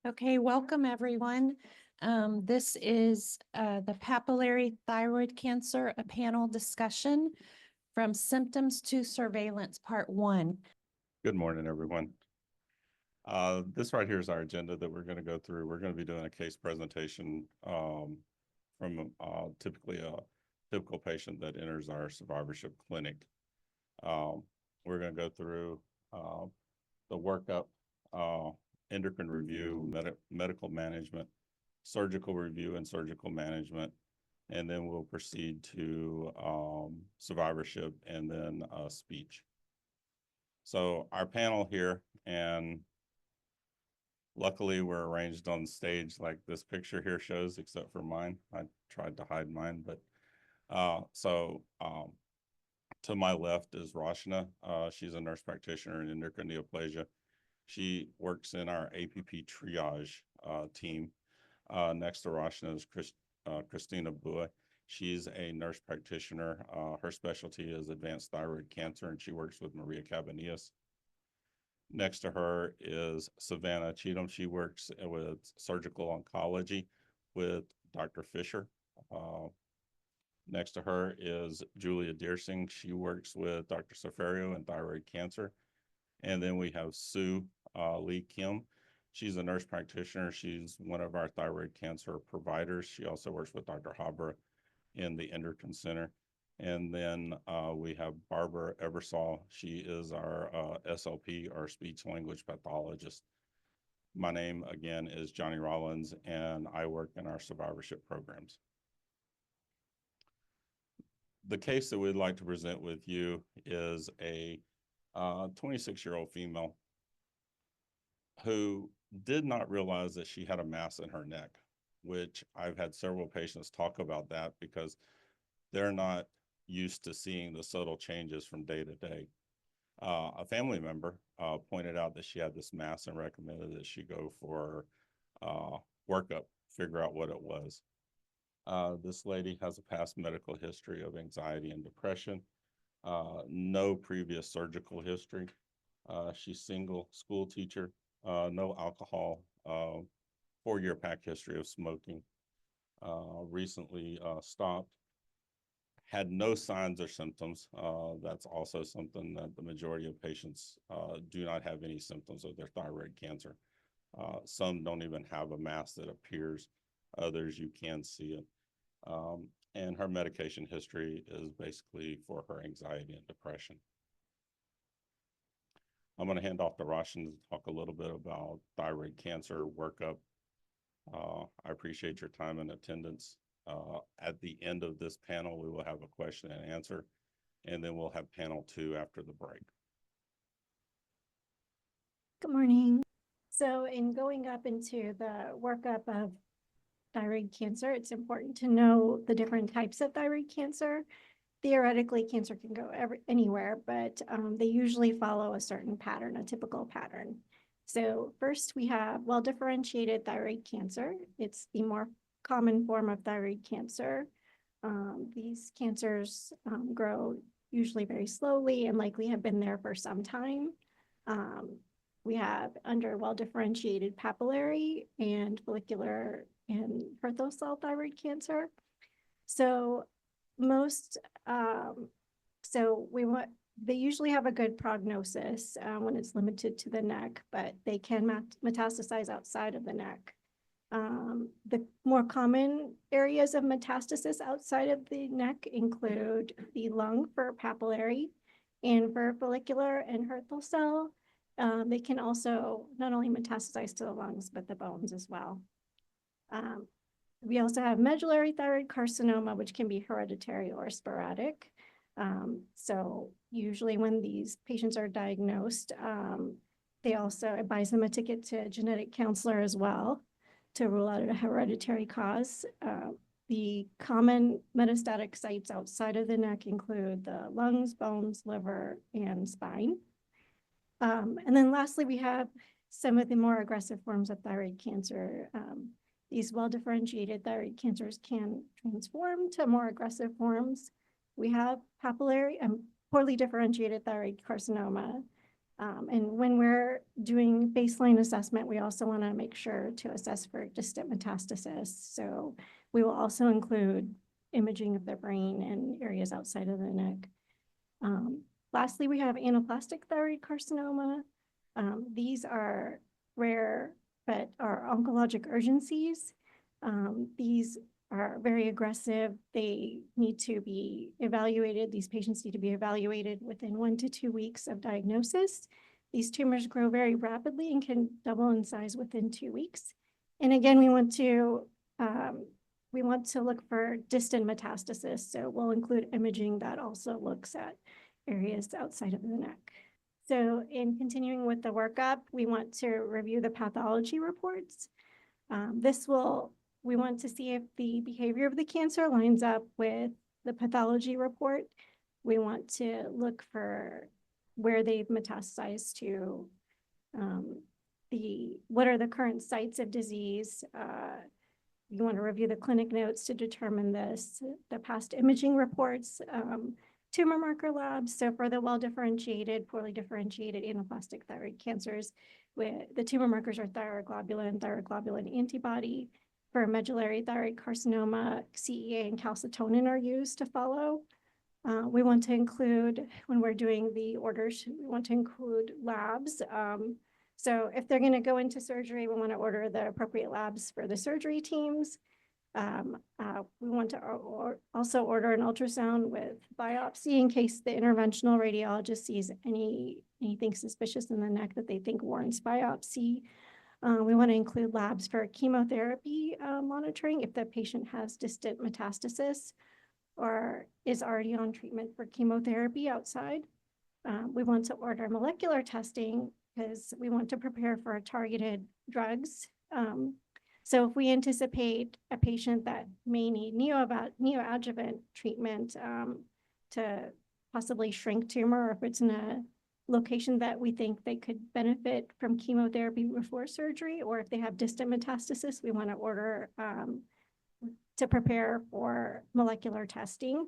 Okay, welcome everyone. This is the Papillary Thyroid Cancer, a panel discussion from symptoms to surveillance, part 1. Good morning, everyone. This right here is our agenda that we're going to go through. We're going to be doing a case presentation from typically a typical patient that enters our survivorship clinic. We're going to go through the workup, endocrine review, medical management, surgical review and surgical management, and then we'll proceed to survivorship and then speech. So our panel here, and luckily we're arranged on stage like this picture here shows, except for mine. I tried to hide mine, but to my left is Rachna. She's a nurse practitioner in endocrine neoplasia. She works in our APP triage team. Next to Rachna is Christina. She's a nurse practitioner. Her specialty is advanced thyroid cancer, and she works with Maria Cabanillas. Next to her is Savannah Cheatham. She works with surgical oncology with Dr. Fisher. Next to her is Julia Diersing. She works with Dr. Safario in thyroid cancer. And then we have Soo-Hyun Kim. She's a nurse practitioner. She's one of our thyroid cancer providers. She also works with Dr. Habra in the endocrine center. And then we have Barbara Ebersole. She is our SLP, our speech language pathologist. My name again is Johnny Rollins, and I work in our survivorship programs. The case that we'd like to present with you is a 26-year-old female who did not realize that she had a mass in her neck, which I've had several patients talk about that because they're not used to seeing the subtle changes from day to day. A family member pointed out that she had this mass and recommended that she go for workup, figure out what it was. This lady has a past medical history of anxiety and depression, no previous surgical history. She's single, school teacher, no alcohol, 4-year pack history of smoking, recently stopped. Had no signs or symptoms. That's also something that the majority of patients do not have any symptoms of their thyroid cancer. Some don't even have a mass that appears. Others, you can see it. And her medication history is basically for her anxiety and depression. I'm going to hand off to Rachna to talk a little bit about thyroid cancer workup. I appreciate your time and attendance. At the end of this panel, we will have a question and answer, and then we'll have panel 2 after the break. Good morning. So in going up into the workup of thyroid cancer, it's important to know the different types of thyroid cancer. Theoretically, cancer can go anywhere, but they usually follow a certain pattern, a typical pattern. So first we have well-differentiated thyroid cancer. It's the more common form of thyroid cancer. These cancers grow usually very slowly and likely have been there for some time. We have under well-differentiated papillary and follicular and ebersole thyroid cancer. So they usually have a good prognosis when it's limited to the neck, but they can metastasize outside of the neck. The more common areas of metastasis outside of the neck include the lung for papillary and for follicular and ebersole. They can also not only metastasize to the lungs, but the bones as well. We also have medullary thyroid carcinoma, which can be hereditary or sporadic. So usually when these patients are diagnosed, they also advise them a ticket to a genetic counselor as well to rule out a hereditary cause. The common metastatic sites outside of the neck include the lungs, bones, liver, and spine. And then lastly, we have some of the more aggressive forms of thyroid cancer. These well-differentiated thyroid cancers can transform to more aggressive forms. We have papillary and poorly differentiated thyroid carcinoma. And when we're doing baseline assessment, we also want to make sure to assess for distant metastasis. So we will also include imaging of the brain and areas outside of the neck. Lastly, we have anaplastic thyroid carcinoma. These are rare, but are oncologic urgencies. These are very aggressive. They need to be evaluated. These patients need to be evaluated within 1 to 2 weeks of diagnosis. These tumors grow very rapidly and can double in size within 2 weeks. And again, we want to look for distant metastasis. So we'll include imaging that also looks at areas outside of the neck. So in continuing with the workup, we want to review the pathology reports. We want to see if the behavior of the cancer lines up with the pathology report. We want to look for where they've metastasized to, what are the current sites of disease. You want to review the clinic notes to determine this, the past imaging reports, tumor marker labs. So for the well-differentiated, poorly differentiated anaplastic thyroid cancers, the tumor markers are thyroglobulin antibody. For medullary thyroid carcinoma, CEA and calcitonin are used to follow. We want to include, when we're doing the orders, we want to include labs. So if they're going to go into surgery, we want to order the appropriate labs for the surgery teams. We want to also order an ultrasound with biopsy in case the interventional radiologist sees anything suspicious in the neck that they think warrants biopsy. We want to include labs for chemotherapy monitoring if the patient has distant metastasis or is already on treatment for chemotherapy outside. We want to order molecular testing because we want to prepare for targeted drugs. So if we anticipate a patient that may need neoadjuvant treatment to possibly shrink tumor, or if it's in a location that we think they could benefit from chemotherapy before surgery, or if they have distant metastasis, we want to order to prepare for molecular testing.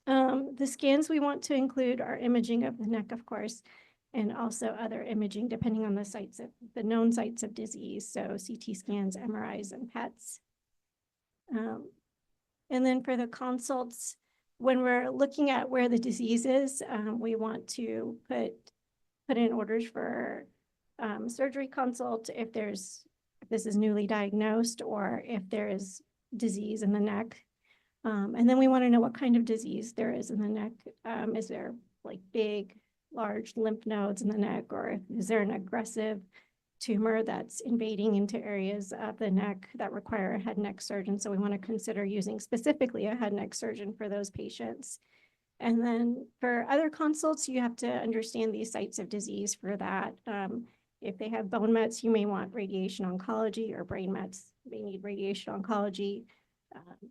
The scans we want to include are imaging of the neck, of course, and also other imaging depending on the known sites of disease. So CT scans, MRIs, and PETs. And then for the consults, when we're looking at where the disease is, we want to put in orders for surgery consult if this is newly diagnosed or if there is disease in the neck. And then we want to know what kind of disease there is in the neck. Is there like big, large lymph nodes in the neck, or is there an aggressive tumor that's invading into areas of the neck that require a head and neck surgeon? So we want to consider using specifically a head and neck surgeon for those patients. And then for other consults, you have to understand these sites of disease for that. If they have bone mets, you may want radiation oncology, or brain mets, they need radiation oncology,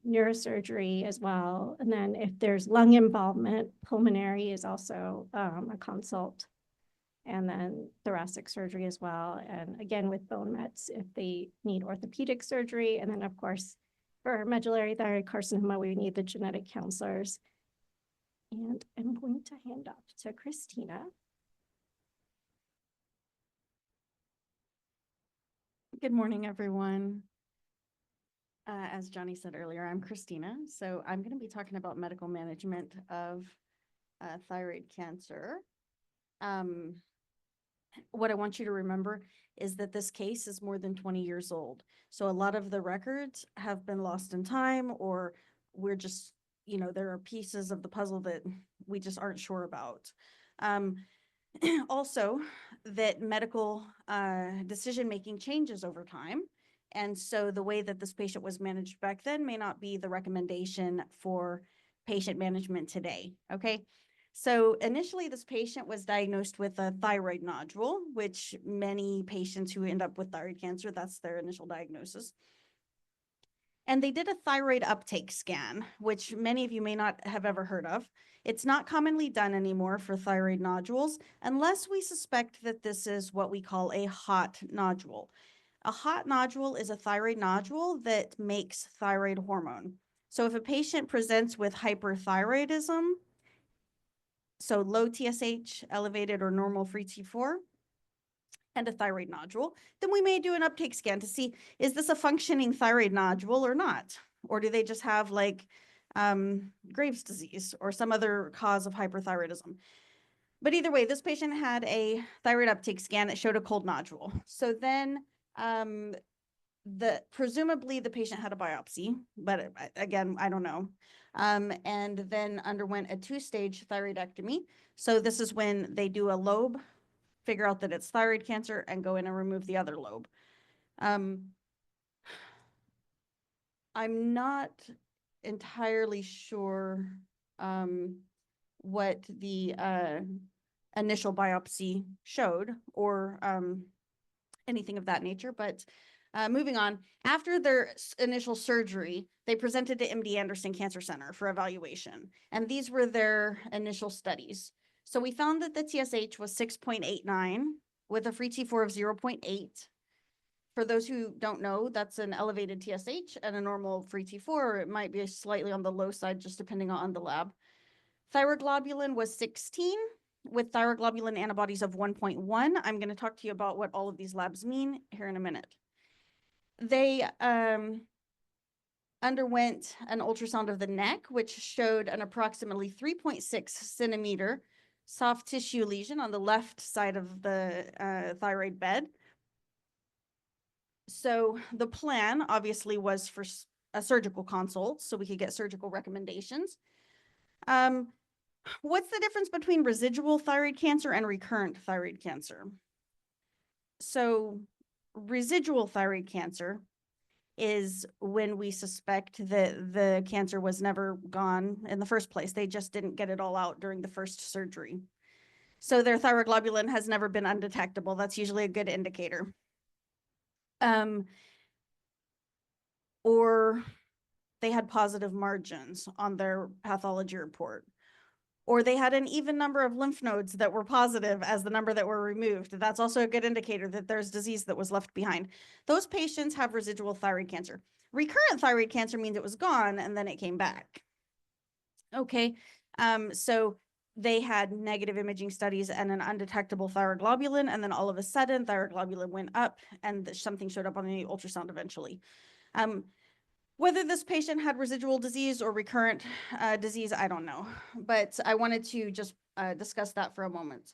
neurosurgery as well. And then if there's lung involvement, pulmonary is also a consult. And then thoracic surgery as well. And again, with bone mets, if they need orthopedic surgery. And then of course, for medullary thyroid carcinoma, we need the genetic counselors. And I'm going to hand off to Christina. Good morning, everyone. As Johnny said earlier, I'm Christina. So I'm going to be talking about medical management of thyroid cancer. What I want you to remember is that this case is more than 20 years old. So a lot of the records have been lost in time, or we're just, there are pieces of the puzzle that we just aren't sure about. Also, that medical decision-making changes over time. And so the way that this patient was managed back then may not be the recommendation for patient management today, okay? So initially, this patient was diagnosed with a thyroid nodule, which many patients who end up with thyroid cancer, that's their initial diagnosis. And they did a thyroid uptake scan, which many of you may not have ever heard of. It's not commonly done anymore for thyroid nodules, unless we suspect that this is what we call a hot nodule. A hot nodule is a thyroid nodule that makes thyroid hormone. So if a patient presents with hyperthyroidism, So low TSH, elevated or normal free T4, and a thyroid nodule, then we may do an uptake scan to see, is this a functioning thyroid nodule or not? Or do they just have like Graves' disease or some other cause of hyperthyroidism? But either way, this patient had a thyroid uptake scan that showed a cold nodule. So then presumably the patient had a biopsy, but again, I don't know. And then underwent a 2-stage thyroidectomy. So this is when they do a lobe, figure out that it's thyroid cancer, and go in and remove the other lobe. I'm not entirely sure what the initial biopsy showed or anything of that nature, but moving on, after their initial surgery, they presented to MD Anderson Cancer Center for evaluation, and these were their initial studies. So we found that the TSH was 6.89 with a free T4 of 0.8. For those who don't know, that's an elevated TSH and a normal free T4, or it might be slightly on the low side, just depending on the lab. Thyroglobulin was 16 with thyroglobulin antibodies of 1.1. I'm going to talk to you about what all of these labs mean here in a minute. They underwent an ultrasound of the neck, which showed an approximately 3.6 centimeter soft tissue lesion on the left side of the thyroid bed. So the plan obviously was for a surgical consult so we could get surgical recommendations. What's the difference between residual thyroid cancer and recurrent thyroid cancer? So residual thyroid cancer is when we suspect that the cancer was never gone in the first place. They just didn't get it all out during the first surgery. So their thyroglobulin has never been undetectable. That's usually a good indicator. Or they had positive margins on their pathology report. Or they had an even number of lymph nodes that were positive as the number that were removed. That's also a good indicator that there's disease that was left behind. Those patients have residual thyroid cancer. Recurrent thyroid cancer means it was gone and then it came back. Okay, so they had negative imaging studies and an undetectable thyroglobulin, and then all of a sudden thyroglobulin went up and something showed up on the ultrasound eventually. Whether this patient had residual disease or recurrent disease, I don't know, but I wanted to just discuss that for a moment.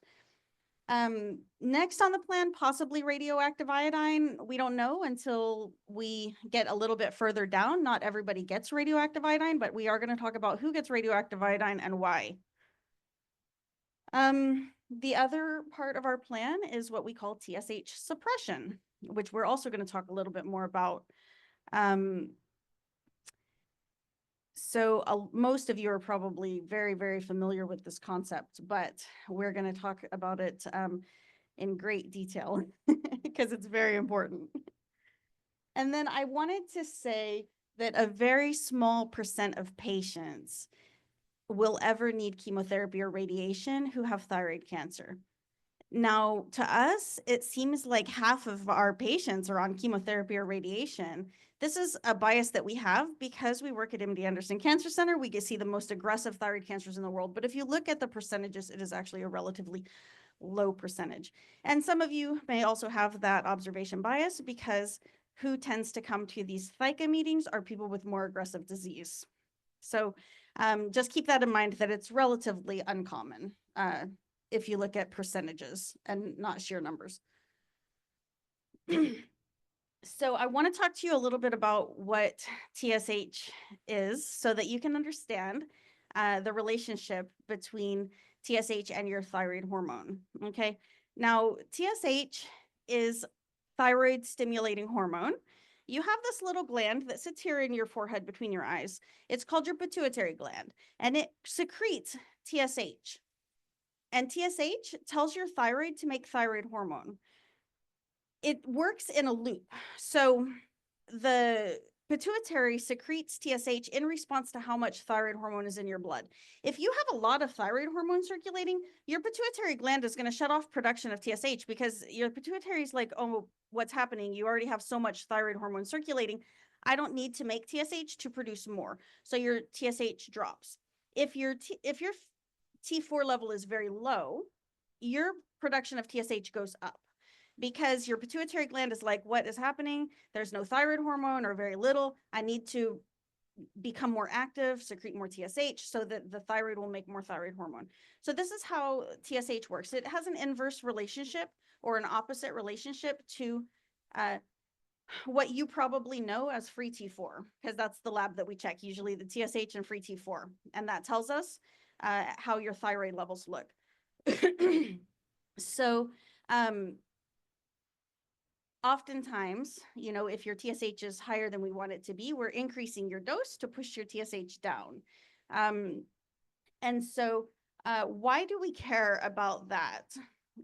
Next on the plan, possibly radioactive iodine. We don't know until we get a little bit further down. Not everybody gets radioactive iodine, but we are going to talk about who gets radioactive iodine and why. The other part of our plan is what we call TSH suppression, which we're also going to talk a little bit more about. So most of you are probably very, very familiar with this concept, but we're going to talk about it in great detail because it's very important. And then I wanted to say that a very small percent of patients will ever need chemotherapy or radiation who have thyroid cancer. Now, to us, it seems like half of our patients are on chemotherapy or radiation. This is a bias that we have because we work at MD Anderson Cancer Center. We can see the most aggressive thyroid cancers in the world. But if you look at the percentages, it is actually a relatively low percentage. And some of you may also have that observation bias because who tends to come to these ThyCa meetings are people with more aggressive disease. So just keep that in mind that it's relatively uncommon if you look at percentages and not sheer numbers. So I want to talk to you a little bit about what TSH is so that you can understand the relationship between TSH and your thyroid hormone. Okay. Now, TSH is thyroid stimulating hormone. You have this little gland that sits here in your forehead between your eyes. It's called your pituitary gland, and it secretes TSH. And TSH tells your thyroid to make thyroid hormone. It works in a loop. So the pituitary secretes TSH in response to how much thyroid hormone is in your blood. If you have a lot of thyroid hormone circulating, your pituitary gland is going to shut off production of TSH because your pituitary is like, oh, what's happening? You already have so much thyroid hormone circulating. I don't need to make TSH to produce more. So your TSH drops. If your T4 level is very low, your production of TSH goes up because your pituitary gland is like, what is happening? There's no thyroid hormone or very little. I need to become more active, secrete more TSH so that the thyroid will make more thyroid hormone. So this is how TSH works. It has an inverse relationship or an opposite relationship to what you probably know as free T4, because that's the lab that we check, usually the TSH and free T4. And that tells us how your thyroid levels look. So oftentimes, you know, if your TSH is higher than we want it to be, we're increasing your dose to push your TSH down. And so why do we care about that?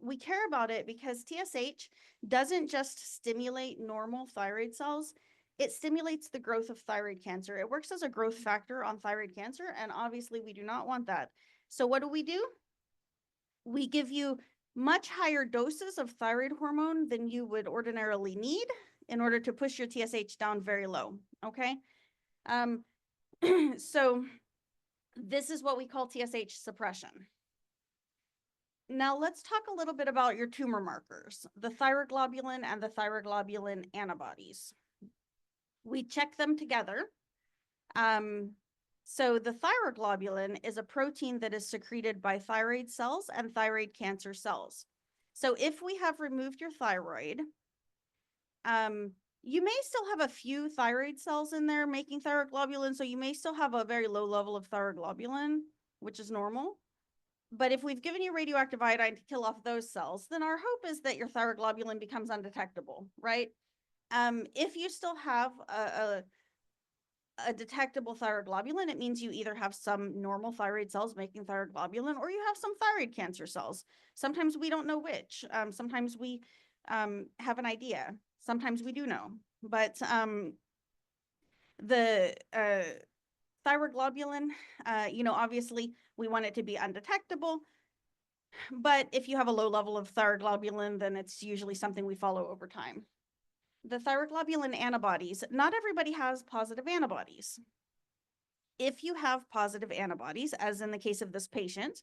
We care about it because TSH doesn't just stimulate normal thyroid cells, it stimulates the growth of thyroid cancer. It works as a growth factor on thyroid cancer, and obviously we do not want that. So what do? We give you much higher doses of thyroid hormone than you would ordinarily need in order to push your TSH down very low, okay? So this is what we call TSH suppression. Now let's talk a little bit about your tumor markers, the thyroglobulin and the thyroglobulin antibodies. We check them together. So the thyroglobulin is a protein that is secreted by thyroid cells and thyroid cancer cells. So if we have removed your thyroid, you may still have a few thyroid cells in there making thyroglobulin, so you may still have a very low level of thyroglobulin, which is normal. But if we've given you radioactive iodine to kill off those cells, then our hope is that your thyroglobulin becomes undetectable, right? If you still have a detectable thyroglobulin, it means you either have some normal thyroid cells making thyroglobulin or you have some thyroid cancer cells. Sometimes we don't know which. Sometimes we have an idea. Sometimes we do know. But the thyroglobulin, you know, obviously we want it to be undetectable. But if you have a low level of thyroglobulin, then it's usually something we follow over time. The thyroglobulin antibodies, not everybody has positive antibodies. If you have positive antibodies, as in the case of this patient,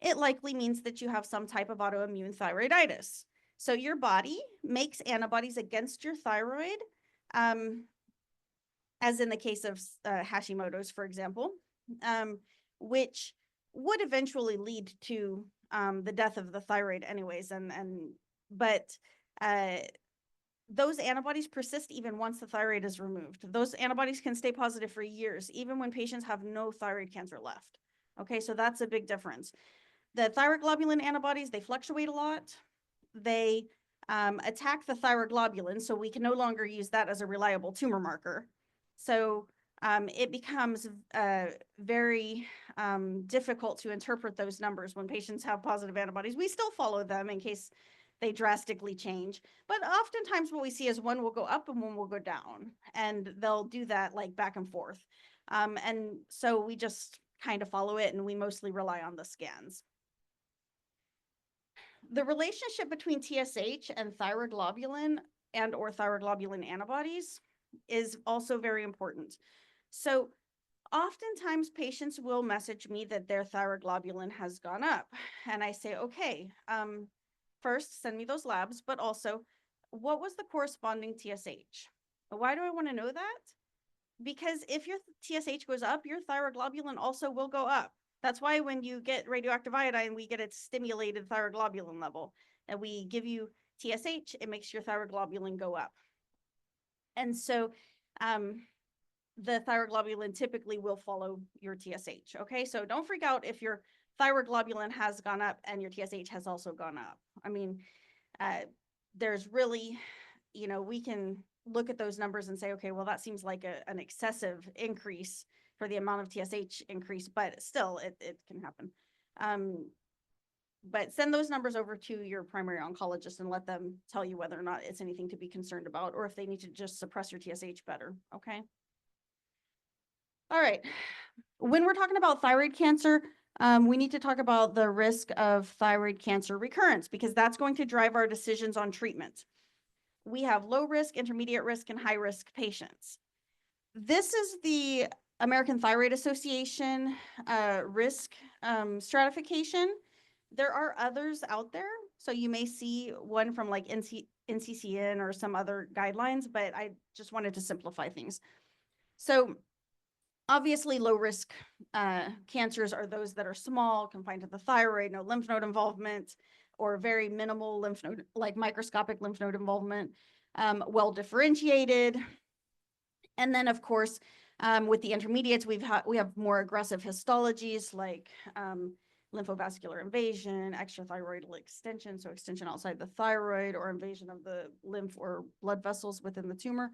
it likely means that you have some type of autoimmune thyroiditis. So your body makes antibodies against your thyroid, as in the case of Hashimoto's, for example, which would eventually lead to the death of the thyroid anyways. But those antibodies persist even once the thyroid is removed. Those antibodies can stay positive for years, even when patients have no thyroid cancer left. Okay, so that's a big difference. The thyroglobulin antibodies, they fluctuate a lot. They attack the thyroglobulin, so we can no longer use that as a reliable tumor marker. So it becomes very difficult to interpret those numbers when patients have positive antibodies. We still follow them in case they drastically change. But oftentimes what we see is one will go up and one will go down. And they'll do that like back and forth. And so we just kind of follow it and we mostly rely on the scans. The relationship between TSH and thyroglobulin and or thyroglobulin antibodies is also very important. So oftentimes patients will message me that their thyroglobulin has gone up. And I say, okay, first send me those labs, but also what was the corresponding TSH? Why do I want to know that? Because if your TSH goes up, your thyroglobulin also will go up. That's why when you get radioactive iodine, we get a stimulated thyroglobulin level. And we give you TSH, it makes your thyroglobulin go up. And so the thyroglobulin typically will follow your TSH. Okay, so don't freak out if your thyroglobulin has gone up and your TSH has also gone up. I mean, there's really, you know, we can look at those numbers and say, okay, well, that seems like an excessive increase for the amount of TSH increase, but still it can happen. But send those numbers over to your primary oncologist and let them tell you whether or not it's anything to be concerned about, or if they need to just suppress your TSH better, okay? All right, when we're talking about thyroid cancer, we need to talk about the risk of thyroid cancer recurrence because that's going to drive our decisions on treatment. We have low risk, intermediate risk, and high risk patients. This is the American Thyroid Association risk stratification, there are others out there. So you may see one from like NCCN or some other guidelines, but I just wanted to simplify things. So obviously low risk cancers are those that are small, confined to the thyroid, no lymph node involvement, or very minimal lymph node, like microscopic lymph node involvement, well differentiated. And then of course, with the intermediates, we have more aggressive histologies like lymphovascular invasion, extrathyroidal extension, so extension outside the thyroid, or invasion of the lymph or blood vessels within the tumor.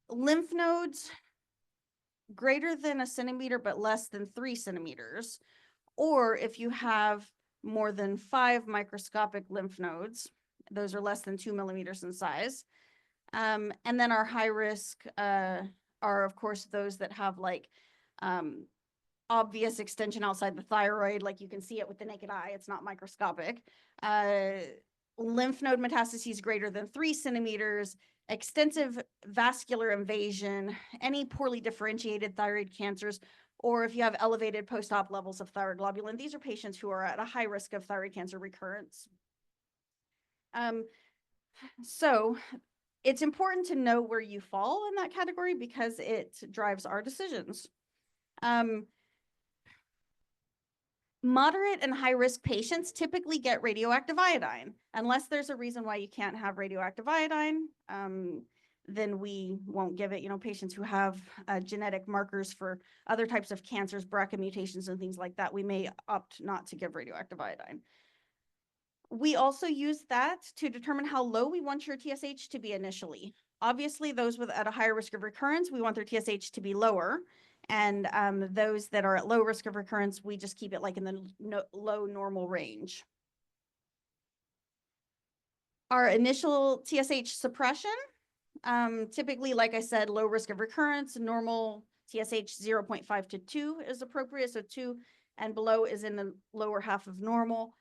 Lymph nodes greater than 1 centimeter but less than 3 centimeters, or if you have more than 5 microscopic lymph nodes, those are less than 2 millimeters in size. And then our high risk are of course those that have like obvious extension outside the thyroid, like you can see it with the naked eye, it's not microscopic. Lymph node metastases greater than 3 centimeters, extensive vascular invasion, any poorly differentiated thyroid cancers, or if you have elevated post-op levels of thyroid globulin. These are patients who are at a high risk of thyroid cancer recurrence. So it's important to know where you fall in that category because it drives our decisions. Moderate and high risk patients typically get radioactive iodine. Unless there's a reason why you can't have radioactive iodine, then we won't give it. You know, patients who have genetic markers for other types of cancers, BRCA mutations and things like that, we may opt not to give radioactive iodine. We also use that to determine how low we want your TSH to be initially. Obviously, those at a higher risk of recurrence, we want their TSH to be lower. And those that are at low risk of recurrence, we just keep it like in the low normal range. Our initial TSH suppression, typically, like I said, low risk of recurrence, normal TSH 0.5 to 2 is appropriate. So 2 and below is in the lower half of normal.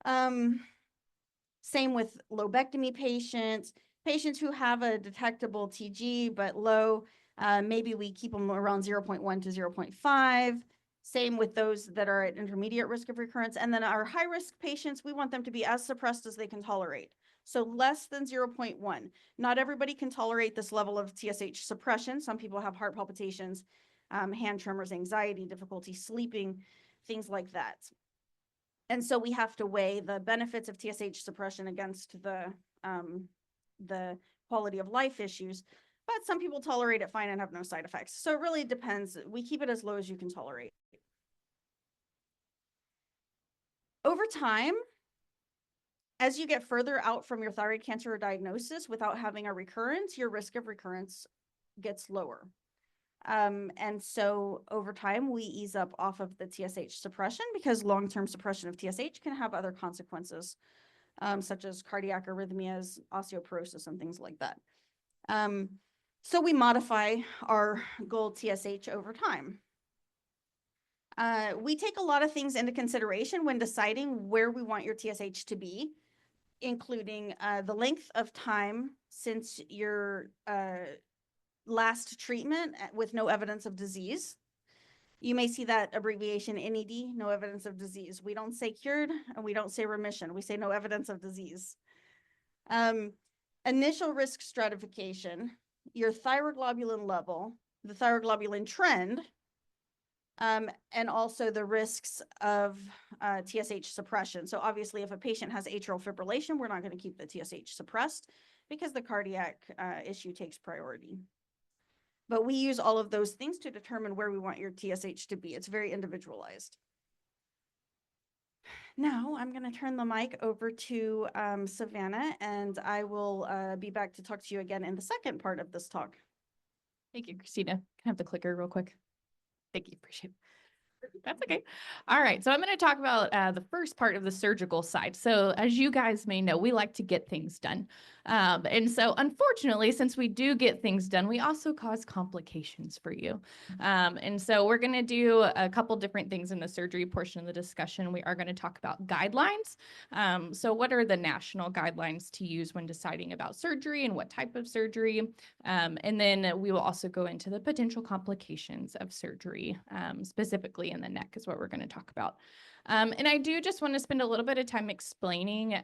Same with lobectomy patients, patients who have a detectable TG but low, maybe we keep them around 0.1 to 0.5. Same with those that are at intermediate risk of recurrence. And then our high risk patients, we want them to be as suppressed as they can tolerate. So less than 0.1. Not everybody can tolerate this level of TSH suppression. Some people have heart palpitations, hand tremors, anxiety, difficulty sleeping, things like that. And so we have to weigh the benefits of TSH suppression against the quality of life issues. But some people tolerate it fine and have no side effects. So it really depends. We keep it as low as you can tolerate. Over time, as you get further out from your thyroid cancer diagnosis without having a recurrence, your risk of recurrence gets lower. And so over time, we ease up off of the TSH suppression because long-term suppression of TSH can have other consequences, such as cardiac arrhythmias, osteoporosis, and things like that. So we modify our goal TSH over time. We take a lot of things into consideration when deciding where we want your TSH to be, including the length of time since your last treatment with no evidence of disease. You may see that abbreviation NED, no evidence of disease. We don't say cured and we don't say remission. We say no evidence of disease. Initial risk stratification, your thyroid globulin level, the thyroid globulin trend, and also the risks of TSH suppression. So obviously if a patient has atrial fibrillation, we're not going to keep the TSH suppressed because the cardiac issue takes priority. But we use all of those things to determine where we want your TSH to be. It's very individualized. Now I'm going to turn the mic over to Savannah, and I will be back to talk to you again in the second part of this talk. Thank you, Christina. Can I have the clicker real quick? Thank you, appreciate it. That's okay. All right. So I'm going to talk about the first part of the surgical side. So as you guys may know, we like to get things done. And so unfortunately, since we do get things done, we also cause complications for you. And so we're going to do a couple different things in the surgery portion of the discussion. We are going to talk about guidelines. So what are the national guidelines to use when deciding about surgery and what type of surgery? And then we will also go into the potential complications of surgery, specifically in the neck is what we're going to talk about. And I do just want to spend a little bit of time explaining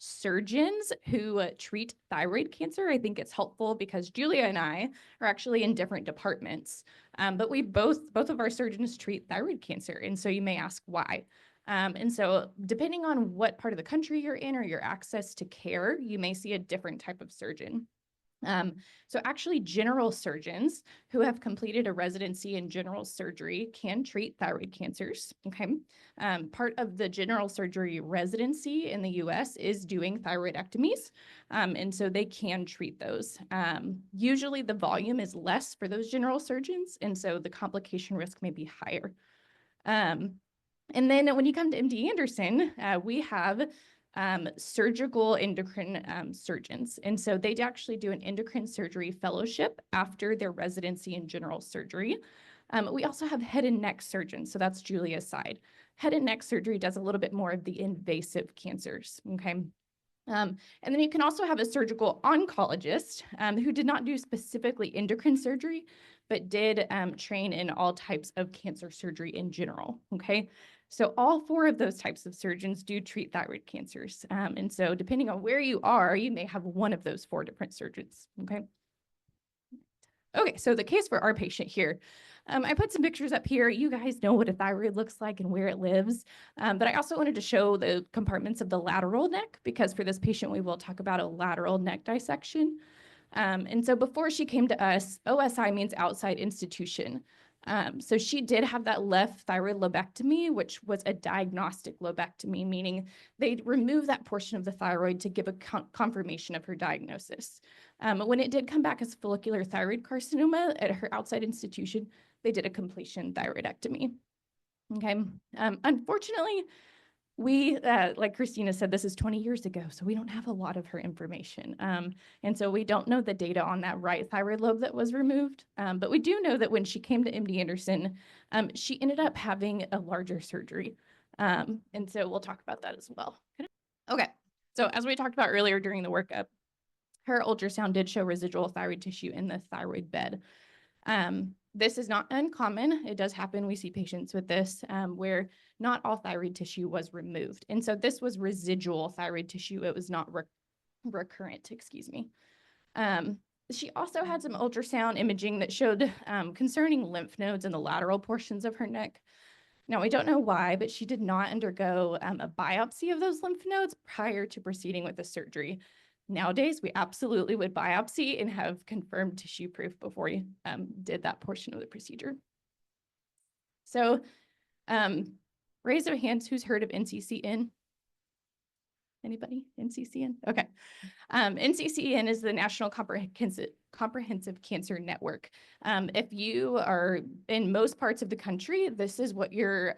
surgeons who treat thyroid cancer. I think it's helpful because Julia and I are actually in different departments, but we both of our surgeons treat thyroid cancer. And so you may ask why. And so depending on what part of the country you're in or your access to care, you may see a different type of surgeon. So actually general surgeons who have completed a residency in general surgery can treat thyroid cancers, okay? Part of the general surgery residency in the US is doing thyroidectomies, and so they can treat those. Usually the volume is less for those general surgeons, and so the complication risk may be higher. And then when you come to MD Anderson, we have surgical endocrine surgeons. And so they actually do an endocrine surgery fellowship after their residency in general surgery. We also have head and neck surgeons. So that's Julia's side. Head and neck surgery does a little bit more of the invasive cancers, okay? And then you can also have a surgical oncologist who did not do specifically endocrine surgery, but did train in all types of cancer surgery in general, okay? So all four of those types of surgeons do treat thyroid cancers. And so depending on where you are, you may have one of those four different surgeons, okay? Okay, so the case for our patient here. I put some pictures up here. You guys know what a thyroid looks like and where it lives. But I also wanted to show the compartments of the lateral neck because for this patient, we will talk about a lateral neck dissection. And so before she came to us, OSI means outside institution. So she did have that left thyroid lobectomy, which was a diagnostic lobectomy, meaning they removed that portion of the thyroid to give a confirmation of her diagnosis. When it did come back as follicular thyroid carcinoma at her outside institution, they did a completion thyroidectomy. Okay. Unfortunately, we, like Christina said, this is 20 years ago, so we don't have a lot of her information. And so we don't know the data on that right thyroid lobe that was removed. But we do know that when she came to MD Anderson, she ended up having a larger surgery. And so we'll talk about that as well. Okay, so as we talked about earlier during the workup, her ultrasound did show residual thyroid tissue in the thyroid bed. This is not uncommon. It does happen. We see patients with this where not all thyroid tissue was removed. And so this was residual thyroid tissue. It was not recurrent, excuse me. She also had some ultrasound imaging that showed concerning lymph nodes in the lateral portions of her neck. Now, we don't know why, but she did not undergo a biopsy of those lymph nodes prior to proceeding with the surgery. Nowadays, we absolutely would biopsy and have confirmed tissue proof before you did that portion of the procedure. So raise of hands, who's heard of NCCN? Anybody? NCCN? Okay. NCCN is the National Comprehensive Cancer Network. If you are in most parts of the country, this is what your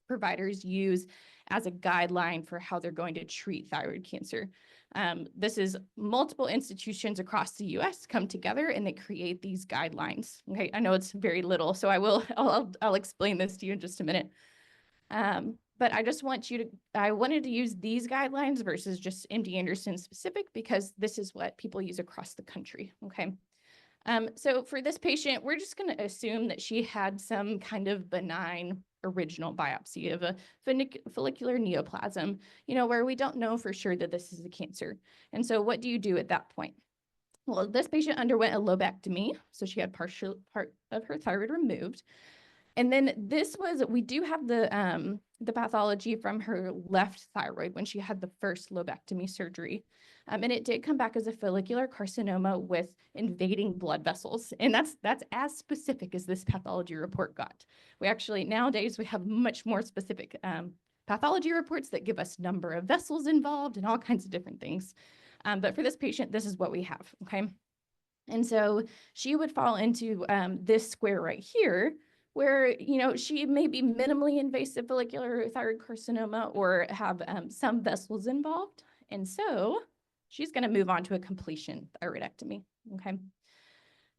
providers use as a guideline for how they're going to treat thyroid cancer. This is multiple institutions across the US come together and they create these guidelines. Okay, I know it's very little, so I'll explain this to you in just a minute. But I just want you to, I wanted to use these guidelines versus just MD Anderson specific because this is what people use across the country, okay? So for this patient, we're just going to assume that she had some kind of benign original biopsy of a follicular neoplasm, you know, where we don't know for sure that this is a cancer. And so what do you do at that point? Well, this patient underwent a lobectomy, so she had part of her thyroid removed. And then this was, we do have the pathology from her left thyroid when she had the first lobectomy surgery. And it did come back as a follicular carcinoma with invading blood vessels. And that's as specific as this pathology report got. We actually, nowadays, we have much more specific pathology reports that give us number of vessels involved and all kinds of different things. But for this patient, this is what we have, okay? And so she would fall into this square right here, where, you know, she may be minimally invasive follicular thyroid carcinoma or have some vessels involved. And so she's going to move on to a completion thyroidectomy. Okay.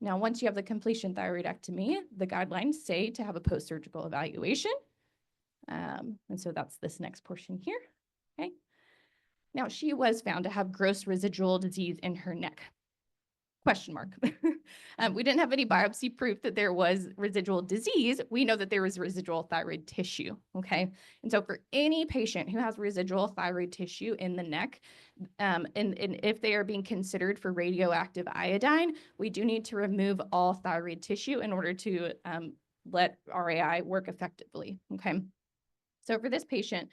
Now, once you have the completion thyroidectomy, the guidelines say to have a post-surgical evaluation. And so that's this next portion here. Okay. Now, she was found to have gross residual disease in her neck. Question mark. We didn't have any biopsy proof that there was residual disease. We know that there was residual thyroid tissue, okay? And so for any patient who has residual thyroid tissue in the neck, and if they are being considered for radioactive iodine, we do need to remove all thyroid tissue in order to let RAI work effectively, okay? So for this patient,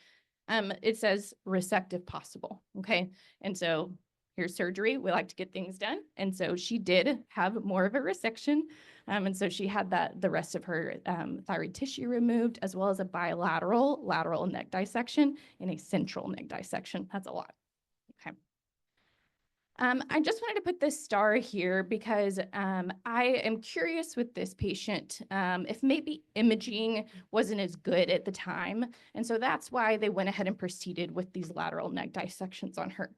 it says resect if possible, okay? And so here's surgery. We like to get things done. And so she did have more of a resection. And so she had the rest of her thyroid tissue removed, as well as a bilateral lateral neck dissection and a central neck dissection. That's a lot. Okay. I just wanted to put this star here because I am curious with this patient if maybe imaging wasn't as good at the time. And so that's why they went ahead and proceeded with these lateral neck dissections on her.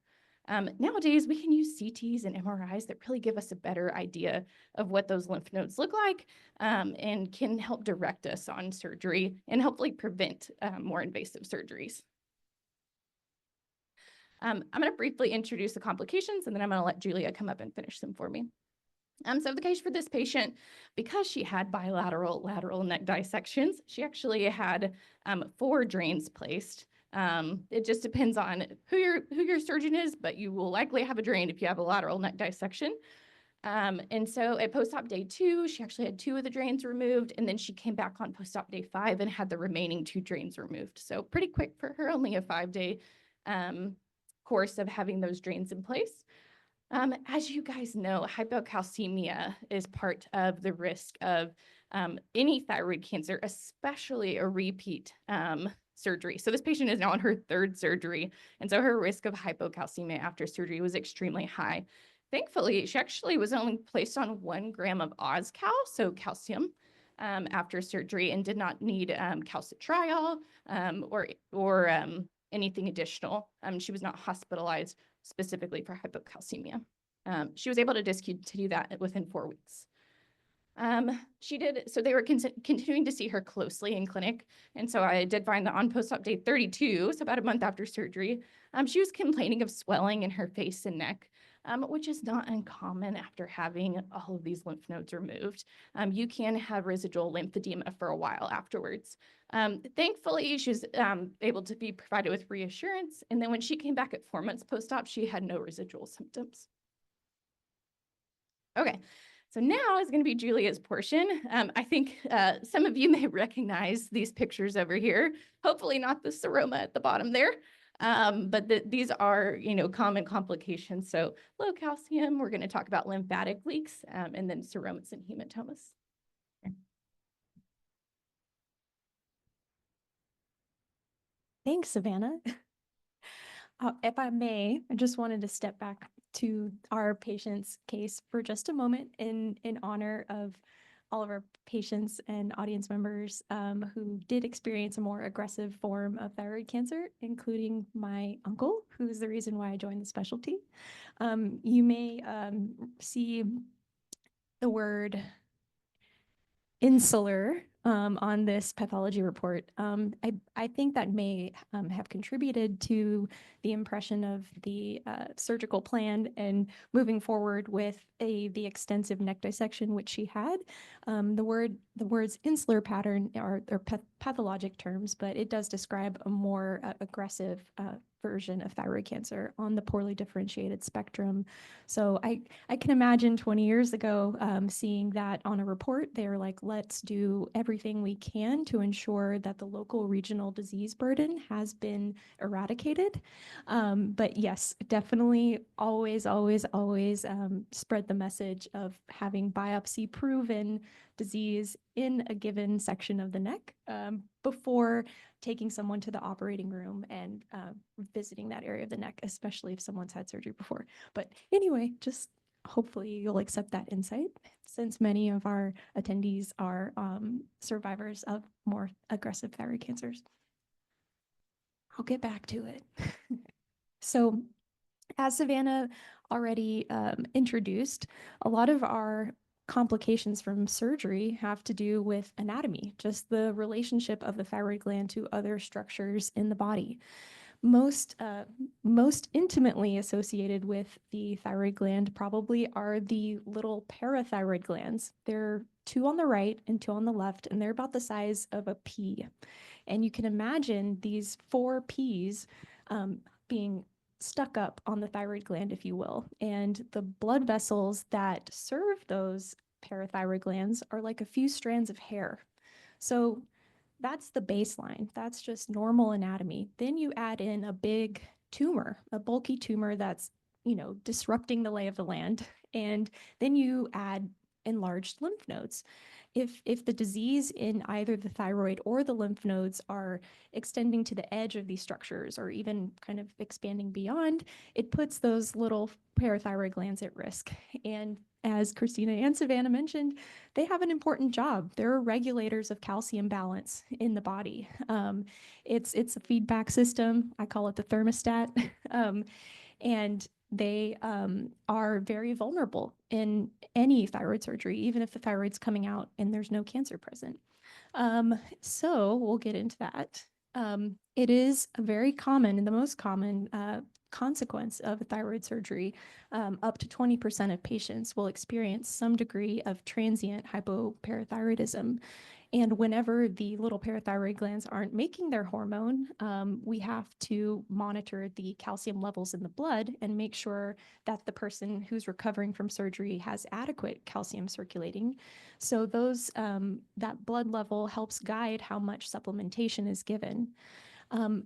Nowadays, we can use CTs and MRIs that really give us a better idea of what those lymph nodes look like and can help direct us on surgery and hopefully prevent more invasive surgeries. I'm going to briefly introduce the complications, and then I'm going to let Julia come up and finish them for me. So the case for this patient, because she had bilateral lateral neck dissections, she actually had 4 drains placed. It just depends on who your surgeon is, but you will likely have a drain if you have a lateral neck dissection. And so at post-op day 2, she actually had 2 of the drains removed, and then she came back on post-op day 5 and had the remaining 2 drains removed. So pretty quick for her, only a 5-day course of having those drains in place. As you guys know, hypocalcemia is part of the risk of any thyroid cancer, especially a repeat surgery. So this patient is now on her 3rd surgery, and so her risk of hypocalcemia after surgery was extremely high. Thankfully, she actually was only placed on 1 gram of Oz-Cal, so calcium, after surgery, and did not need calcitriol or anything additional. She was not hospitalized specifically for hypocalcemia. She was able to discontinue that within 4 weeks. So they were continuing to see her closely in clinic. And so I did find that on post-op day 32, so about a month after surgery, she was complaining of swelling in her face and neck, which is not uncommon after having all of these lymph nodes removed. You can have residual lymphedema for a while afterwards. Thankfully, she was able to be provided with reassurance. And then when she came back at 4 months post-op, she had no residual symptoms. Okay. So now is going to be Julia's portion. I think some of you may recognize these pictures over here. Hopefully not the seroma at the bottom there, but these are, common complications. So low calcium, we're going to talk about lymphatic leaks, and then seromas and hematomas. Thanks, Savannah. If I may, I just wanted to step back to our patient's case for just a moment in honor of all of our patients and audience members who did experience a more aggressive form of thyroid cancer, including my uncle, who's the reason why I joined the specialty. You may see the word insular on this pathology report. I think that may have contributed to the impression of the surgical plan and moving forward with the extensive neck dissection, which she had. The words insular pattern are pathologic terms, but it does describe a more aggressive version of thyroid cancer on the poorly differentiated spectrum. So I can imagine 20 years ago seeing that on a report. They're like, let's do everything we can to ensure that the local regional disease burden has been eradicated. But yes, definitely always spread the message of having biopsy proven disease in a given section of the neck before taking someone to the operating room and visiting that area of the neck, especially if someone's had surgery before. But anyway, just hopefully you'll accept that insight, since many of our attendees are survivors of more aggressive thyroid cancers. I'll get back to it. So as Savannah already introduced, a lot of our complications from surgery have to do with anatomy, just the relationship of the thyroid gland to other structures in the body. Most intimately associated with the thyroid gland probably are the little parathyroid glands. They're 2 on the right and 2 on the left, and they're about the size of a pea. And you can imagine these 4 peas being stuck up on the thyroid gland, if you will. And the blood vessels that serve those parathyroid glands are like a few strands of hair. So that's the baseline. That's just normal anatomy. Then you add in a big tumor, a bulky tumor that's, disrupting the lay of the land. And then you add enlarged lymph nodes. If the disease in either the thyroid or the lymph nodes are extending to the edge of these structures or even kind of expanding beyond, it puts those little parathyroid glands at risk. And as Christina and Savannah mentioned, they have an important job. They're regulators of calcium balance in the body. It's a feedback system. I call it the thermostat. And they are very vulnerable in any thyroid surgery, even if the thyroid's coming out and there's no cancer present. So we'll get into that. It is a very common and the most common consequence of a thyroid surgery. Up to 20% of patients will experience some degree of transient hypoparathyroidism. And whenever the little parathyroid glands aren't making their hormone, we have to monitor the calcium levels in the blood and make sure that the person who's recovering from surgery has adequate calcium circulating. So that blood level helps guide how much supplementation is given.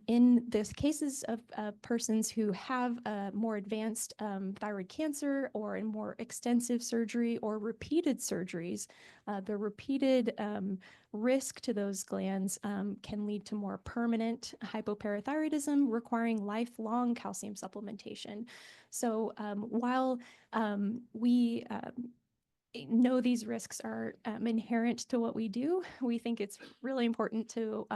In the cases of persons who have more advanced thyroid cancer or in more extensive surgery or repeated surgeries, the repeated risk to those glands can lead to more permanent hypoparathyroidism requiring lifelong calcium supplementation. So while we know these risks are inherent to what we do, we think it's really important to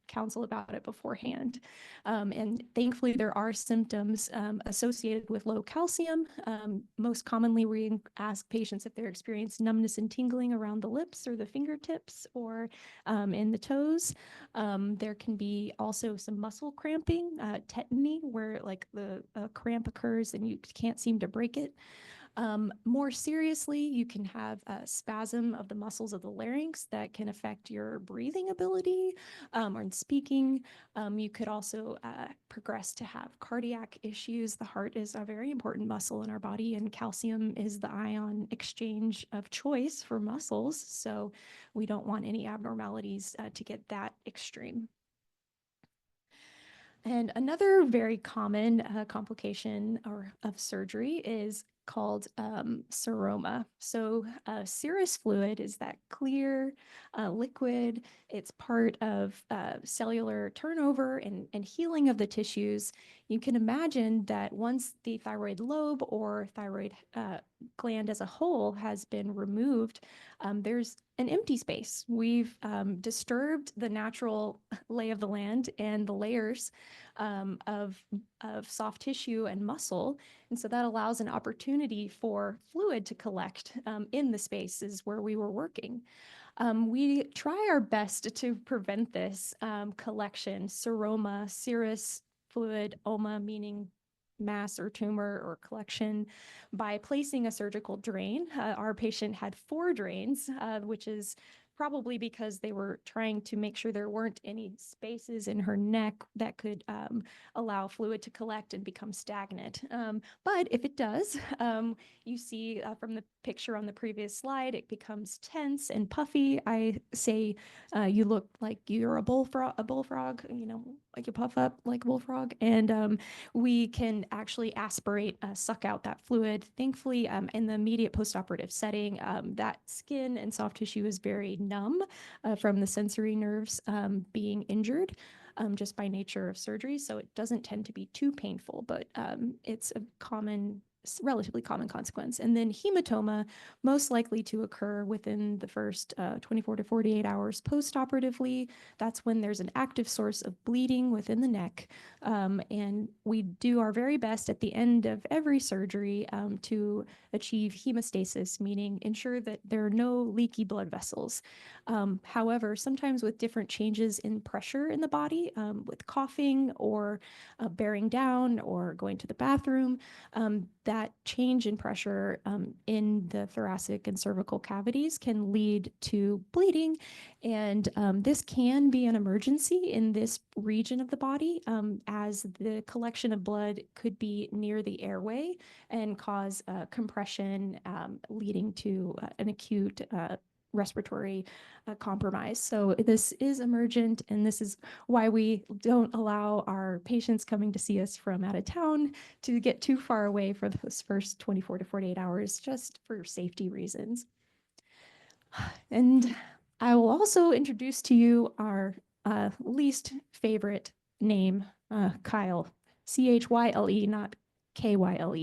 counsel about it beforehand. And thankfully, there are symptoms associated with low calcium. Most commonly, we ask patients if they're experiencing numbness and tingling around the lips or the fingertips or in the toes. There can be also some muscle cramping, tetany, where like the cramp occurs and you can't seem to break it. More seriously, you can have a spasm of the muscles of the larynx that can affect your breathing ability or in speaking. You could also progress to have cardiac issues. The heart is a very important muscle in our body, and calcium is the ion exchange of choice for muscles. So we don't want any abnormalities to get that extreme. And another very common complication of surgery is called seroma. So serous fluid is that clear liquid. It's part of cellular turnover and healing of the tissues. You can imagine that once the thyroid lobe or thyroid gland as a whole has been removed, there's an empty space. We've disturbed the natural lay of the land and the layers of soft tissue and muscle. And so that allows an opportunity for fluid to collect in the spaces where we were working. We try our best to prevent this collection, seroma, serous fluid, oma meaning mass or tumor or collection, by placing a surgical drain. Our patient had 4 drains, which is probably because they were trying to make sure there weren't any spaces in her neck that could allow fluid to collect and become stagnant. But if it does, you see from the picture on the previous slide, it becomes tense and puffy. I say you look like you're a bullfrog, like you puff up like a bullfrog. And we can actually aspirate, suck out that fluid. Thankfully, in the immediate postoperative setting, that skin and soft tissue is very numb from the sensory nerves being injured just by nature of surgery. So it doesn't tend to be too painful, but it's a common relatively common consequence. And then hematoma, most likely to occur within the first 24 to 48 hours post-operatively. That's when there's an active source of bleeding within the neck. And we do our very best at the end of every surgery to achieve hemostasis, meaning ensure that there are no leaky blood vessels. However, sometimes with different changes in pressure in the body, with coughing or bearing down or going to the bathroom, that change in pressure in the thoracic and cervical cavities can lead to bleeding. And this can be an emergency in this region of the body, as the collection of blood could be near the airway and cause compression, leading to an acute respiratory compromise. So this is emergent, and this is why we don't allow our patients coming to see us from out of town to get too far away for those first 24 to 48 hours, just for safety reasons. And I will also introduce to you our least favorite name, Kyle, Chyle, not Kyle.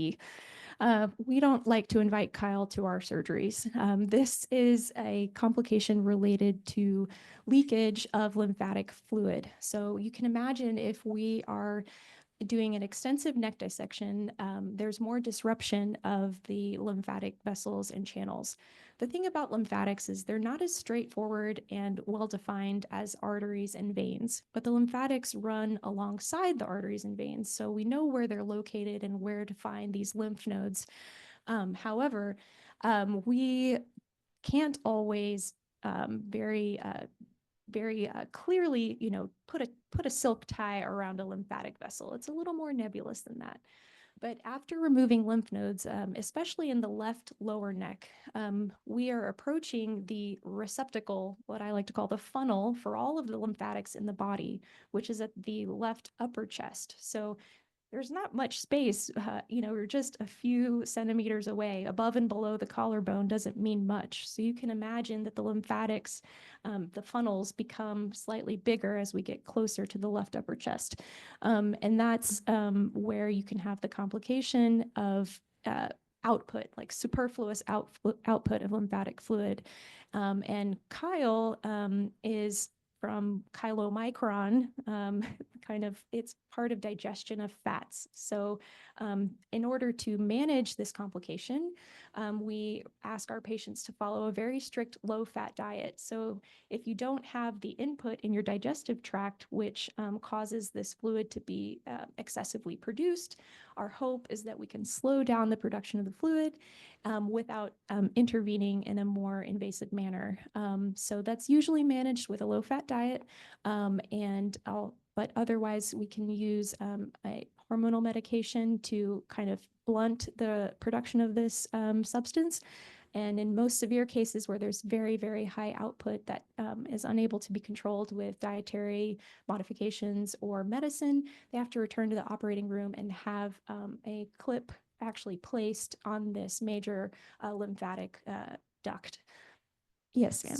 We don't like to invite Kyle to our surgeries. This is a complication related to leakage of lymphatic fluid. So you can imagine if we are doing an extensive neck dissection, there's more disruption of the lymphatic vessels and channels. The thing about lymphatics is they're not as straightforward and well-defined as arteries and veins, but the lymphatics run alongside the arteries and veins, so we know where they're located and where to find these lymph nodes. However, we can't always very clearly, put a silk tie around a lymphatic vessel. It's a little more nebulous than that. But after removing lymph nodes, especially in the left lower neck, we are approaching the receptacle, what I like to call the funnel for all of the lymphatics in the body, which is at the left upper chest. So there's not much space, we're just a few centimeters away. Above and below the collarbone doesn't mean much. So you can imagine that the lymphatics, the funnels become slightly bigger as we get closer to the left upper chest. And that's where you can have the complication of output, like superfluous output of lymphatic fluid. And Kyle is from chylomicron, it's part of digestion of fats. So in order to manage this complication, we ask our patients to follow a very strict low-fat diet. So if you don't have the input in your digestive tract, which causes this fluid to be excessively produced, our hope is that we can slow down the production of the fluid without intervening in a more invasive manner. So that's usually managed with a low-fat diet, but otherwise we can use a hormonal medication to kind of blunt the production of this substance. And in most severe cases where there's very, very high output that is unable to be controlled with dietary modifications or medicine, they have to return to the operating room and have a clip actually placed on this major lymphatic duct. Yes, ma'am.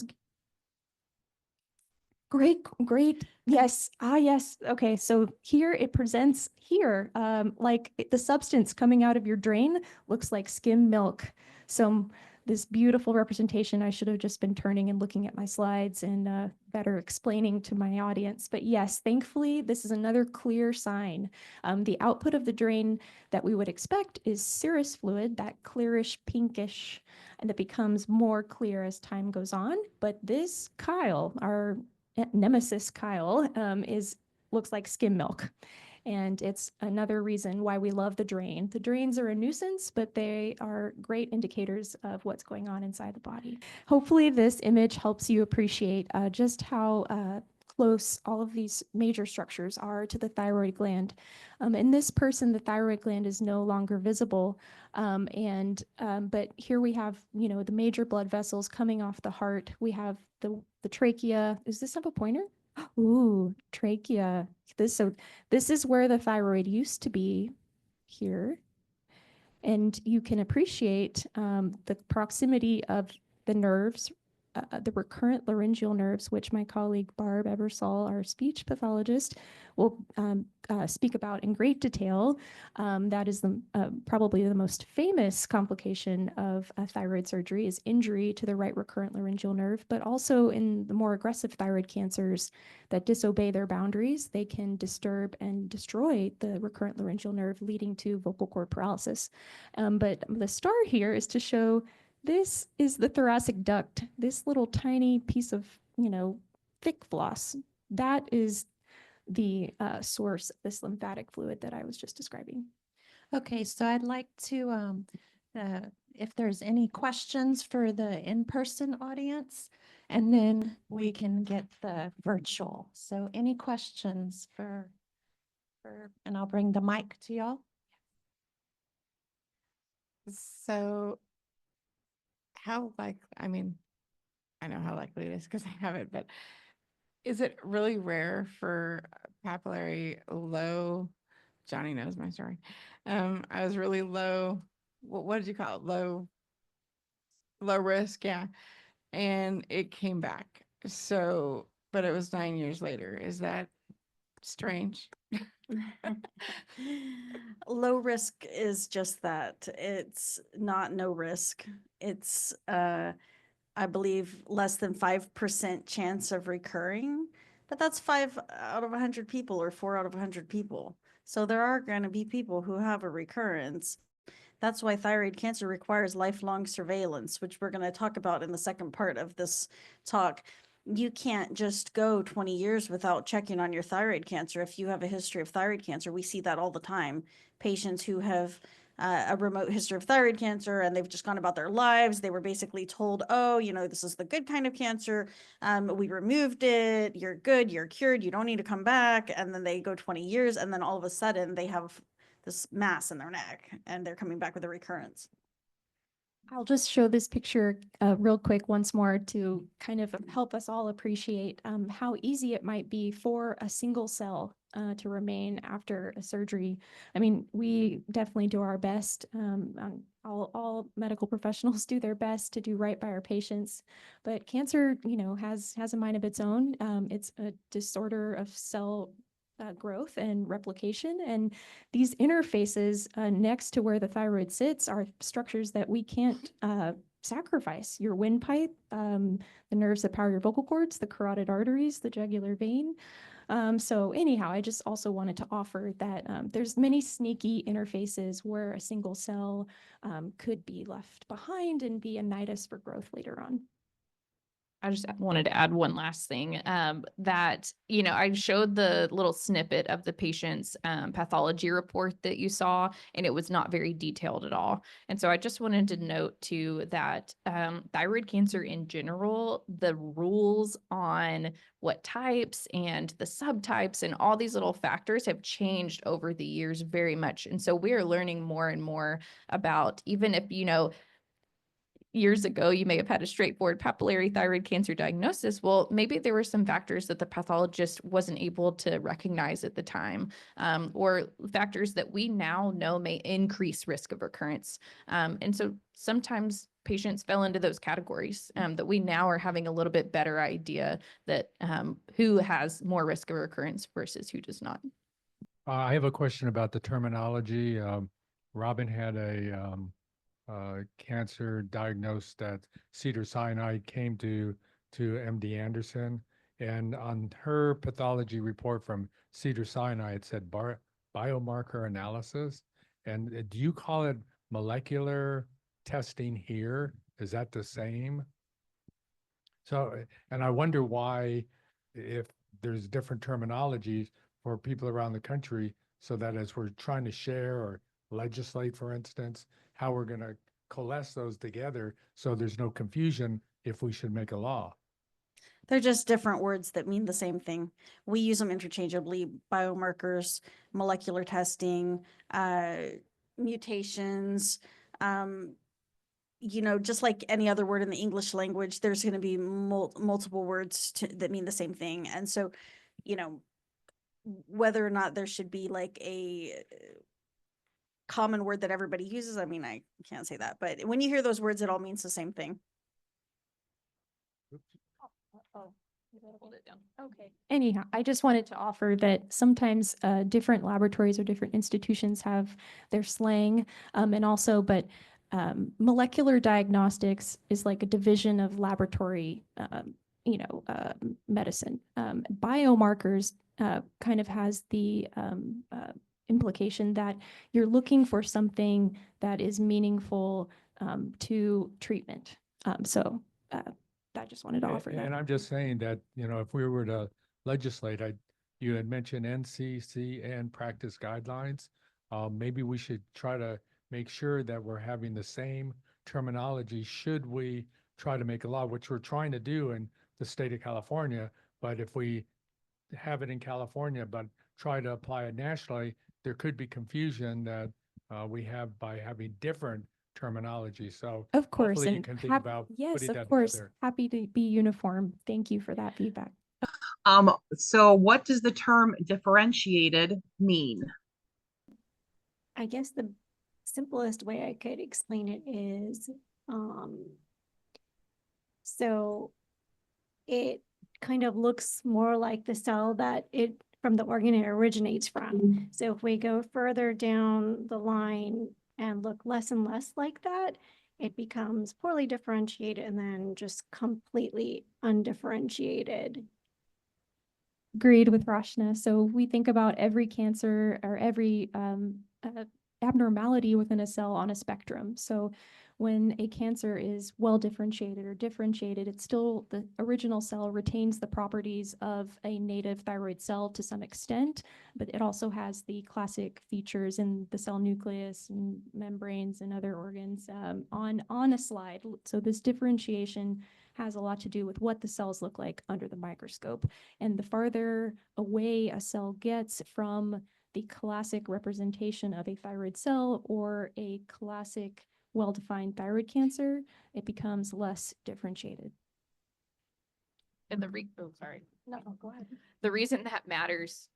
Great. Yes. Yes. Okay. So here it presents here, like the substance coming out of your drain looks like skim milk. So this beautiful representation, I should have just been turning and looking at my slides and better explaining to my audience. But yes, thankfully, this is another clear sign. The output of the drain that we would expect is serous fluid, that clearish pinkish, and it becomes more clear as time goes on. But this Kyle, our nemesis Kyle, looks like skim milk. And it's another reason why we love the drain. The drains are a nuisance, but they are great indicators of what's going on inside the body. Hopefully this image helps you appreciate just how close all of these major structures are to the thyroid gland. In this person, the thyroid gland is no longer visible. But here we have, the major blood vessels coming off the heart. We have the trachea. Is this up a pointer? Ooh, trachea. This is where the thyroid used to be here. And you can appreciate the proximity of the nerves the recurrent laryngeal nerves, which my colleague Barb Ebersole, our speech pathologist, will speak about in great detail. That is probably the most famous complication of thyroid surgery is injury to the right recurrent laryngeal nerve, but also in the more aggressive thyroid cancers that disobey their boundaries, they can disturb and destroy the recurrent laryngeal nerve, leading to vocal cord paralysis. But the star here is to show this is the thoracic duct, this little tiny piece of, thick floss. That is the source of this lymphatic fluid that I was just describing. Okay, so I'd like to, if there's any questions for the in-person audience, and then we can get the virtual. So any questions and I'll bring the mic to y'all. So how I know how likely it is because I have it, but is it really rare for papillary low? Johnny knows my story. I was really low. What did you call it? Low risk. Yeah. And it came back. So, but it was 9 years later. Is that strange? Low risk is just that. It's not no risk. It's, I believe, less than 5% chance of recurring, but that's 5 out of 100 people or 4 out of 100 people. So there are going to be people who have a recurrence. That's why thyroid cancer requires lifelong surveillance, which we're going to talk about in the second part of this talk. You can't just go 20 years without checking on your thyroid cancer. If you have a history of thyroid cancer, we see that all the time. Patients who have a remote history of thyroid cancer and they've just gone about their lives. They were basically told, oh, this is the good kind of cancer. We removed it. You're good. You're cured. You don't need to come back. And then they go 20 years and then all of a sudden they have this mass in their neck and they're coming back with a recurrence. I'll just show this picture real quick once more to kind of help us all appreciate how easy it might be for a single cell to remain after a surgery. I mean, we definitely do our best. All medical professionals do their best to do right by our patients, but cancer, has a mind of its own. It's a disorder of cell growth and replication. And these interfaces next to where the thyroid sits are structures that we can't sacrifice. Your windpipe, the nerves that power your vocal cords, the carotid arteries, the jugular vein. So anyhow, I just also wanted to offer that there's many sneaky interfaces where a single cell could be left behind and be a nidus for growth later on. I just wanted to add one last thing that, I showed the little snippet of the patient's pathology report that you saw, and it was not very detailed at all. And so I just wanted to note too that thyroid cancer in general, the rules on what types and the subtypes and all these little factors have changed over the years very much. And so we are learning more and more about, even if, years ago, you may have had a straightforward papillary thyroid cancer diagnosis. Well, maybe there were some factors that the pathologist wasn't able to recognize at the time, or factors that we now know may increase risk of recurrence. And so sometimes patients fell into those categories that we now are having a little bit better idea that who has more risk of recurrence versus who does not. I have a question about the terminology. Robin had a cancer diagnosed at Cedars-Sinai, came to MD Anderson, and on her pathology report from Cedars-Sinai, it said biomarker analysis. And do you call it molecular testing here? Is that the same? So, and I wonder why, if there's different terminologies for people around the country, so that as we're trying to share or legislate, for instance, how we're going to coalesce those together so there's no confusion if we should make a law. They're just different words that mean the same thing. We use them interchangeably: biomarkers, molecular testing, mutations. Just like any other word in the English language, there's going to be multiple words that mean the same thing. And so, whether or not there should be like a common word that everybody uses, I mean, I can't say that, but when you hear those words, it all means the same thing. Hold it down. Okay. Anyhow, I just wanted to offer that sometimes different laboratories or different institutions have their slang, and also, but molecular diagnostics is like a division of laboratory, medicine. Biomarkers kind of has the implication that you're looking for something that is meaningful to treatment. I just wanted to offer that. And I'm just saying that, if we were to legislate, you had mentioned NCC and practice guidelines. Maybe we should try to make sure that we're having the same terminology. Should we try to make a law, which we're trying to do in the state of California, but if we have it in California, but try to apply it nationally, there could be confusion that we have by having different terminology. So Of course, hopefully you and can think about yes, putting of that course, together. happy to be uniform. Thank you for that feedback. So what does the term differentiated mean? I guess the simplest way I could explain it is, so it kind of looks more like the cell that from the organ it originates from. So if we go further down the line and look less and less like that, it becomes poorly differentiated and then just completely undifferentiated. Agreed with Rachna. So we think about every cancer or every abnormality within a cell on a spectrum. So when a cancer is well differentiated or differentiated, it's still the original cell retains the properties of a native thyroid cell to some extent, but it also has the classic features in the cell nucleus and membranes and other organs on a slide. So this differentiation has a lot to do with what the cells look like under the microscope. And the farther away a cell gets from the classic representation of a thyroid cell or a classic well-defined thyroid cancer, it becomes less differentiated. And sorry. No, go ahead. The reason that matters